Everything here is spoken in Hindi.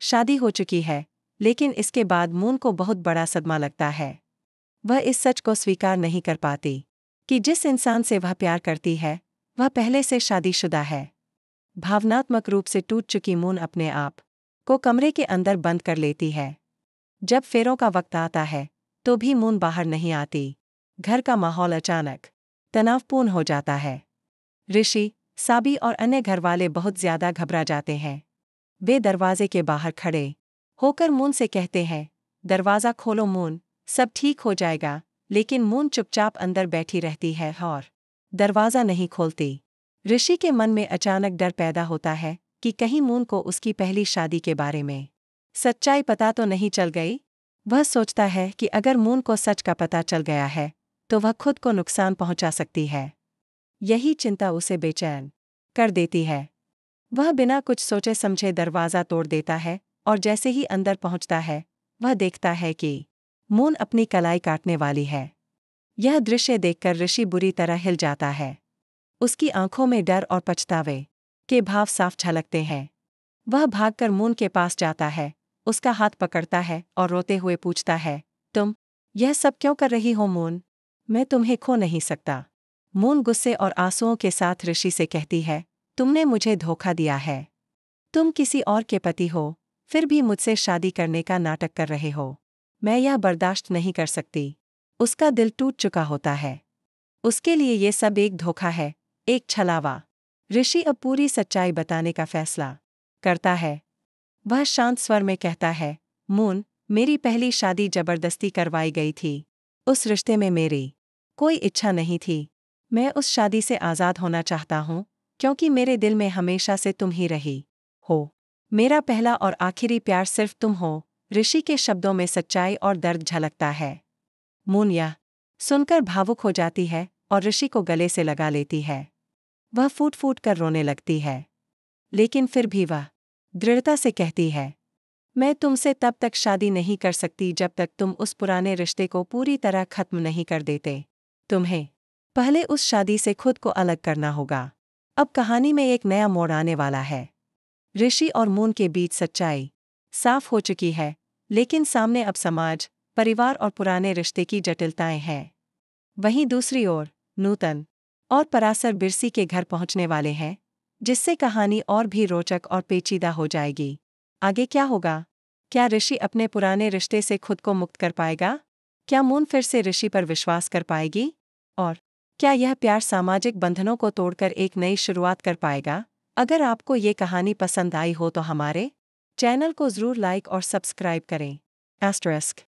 शादी हो चुकी है, लेकिन इसके बाद मून को बहुत बड़ा सदमा लगता है। वह इस सच को स्वीकार नहीं कर पाती कि जिस इंसान से वह प्यार करती है, वह पहले से शादीशुदा है। भावनात्मक रूप से टूट चुकी मून अपने आप को कमरे के अंदर बंद कर लेती है। जब फेरों का वक्त आता है, तो भी मून बाहर नहीं आती। घर का माहौल अचानक तनावपूर्ण हो जाता है। ऋषि, साबी और अन्य घरवाले बहुत ज्यादा घबरा जाते हैं। वे दरवाजे के बाहर खड़े होकर मून से कहते हैं, दरवाज़ा खोलो मून, सब ठीक हो जाएगा। लेकिन मून चुपचाप अंदर बैठी रहती है और दरवाज़ा नहीं खोलती। ऋषि के मन में अचानक डर पैदा होता है कि कहीं मून को उसकी पहली शादी के बारे में सच्चाई पता तो नहीं चल गई। वह सोचता है कि अगर मून को सच का पता चल गया है, तो वह खुद को नुकसान पहुंचा सकती है। यही चिंता उसे बेचैन कर देती है। वह बिना कुछ सोचे समझे दरवाज़ा तोड़ देता है और जैसे ही अंदर पहुंचता है, वह देखता है कि मून अपनी कलाई काटने वाली है। यह दृश्य देखकर ऋषि बुरी तरह हिल जाता है। उसकी आंखों में डर और पछतावे के भाव साफ झलकते हैं। वह भागकर मून के पास जाता है, उसका हाथ पकड़ता है और रोते हुए पूछता है, तुम यह सब क्यों कर रही हो मून? मैं तुम्हें खो नहीं सकता। मून गुस्से और आंसुओं के साथ ऋषि से कहती है, तुमने मुझे धोखा दिया है। तुम किसी और के पति हो, फिर भी मुझसे शादी करने का नाटक कर रहे हो। मैं यह बर्दाश्त नहीं कर सकती। उसका दिल टूट चुका होता है। उसके लिए ये सब एक धोखा है, एक छलावा। ऋषि अब पूरी सच्चाई बताने का फैसला करता है। वह शांत स्वर में कहता है, मून, मेरी पहली शादी जबरदस्ती करवाई गई थी। उस रिश्ते में मेरी कोई इच्छा नहीं थी। मैं उस शादी से आज़ाद होना चाहता हूँ, क्योंकि मेरे दिल में हमेशा से तुम ही रही हो। मेरा पहला और आखिरी प्यार सिर्फ तुम हो। ऋषि के शब्दों में सच्चाई और दर्द झलकता है। मून यह सुनकर भावुक हो जाती है और ऋषि को गले से लगा लेती है। वह फूट फूट कर रोने लगती है, लेकिन फिर भी वह दृढ़ता से कहती है, मैं तुमसे तब तक शादी नहीं कर सकती जब तक तुम उस पुराने रिश्ते को पूरी तरह खत्म नहीं कर देते। तुम्हें पहले उस शादी से खुद को अलग करना होगा। अब कहानी में एक नया मोड़ आने वाला है। ऋषि और मून के बीच सच्चाई साफ हो चुकी है, लेकिन सामने अब समाज, परिवार और पुराने रिश्ते की जटिलताएं हैं। वहीं दूसरी ओर नूतन और पराशर बिरसी के घर पहुंचने वाले हैं, जिससे कहानी और भी रोचक और पेचीदा हो जाएगी। आगे क्या होगा? क्या ऋषि अपने पुराने रिश्ते से खुद को मुक्त कर पाएगा? क्या मून फिर से ऋषि पर विश्वास कर पाएगी? और क्या यह प्यार सामाजिक बंधनों को तोड़कर एक नई शुरुआत कर पाएगा? अगर आपको ये कहानी पसंद आई हो तो हमारे चैनल को ज़रूर लाइक और सब्सक्राइब करें। **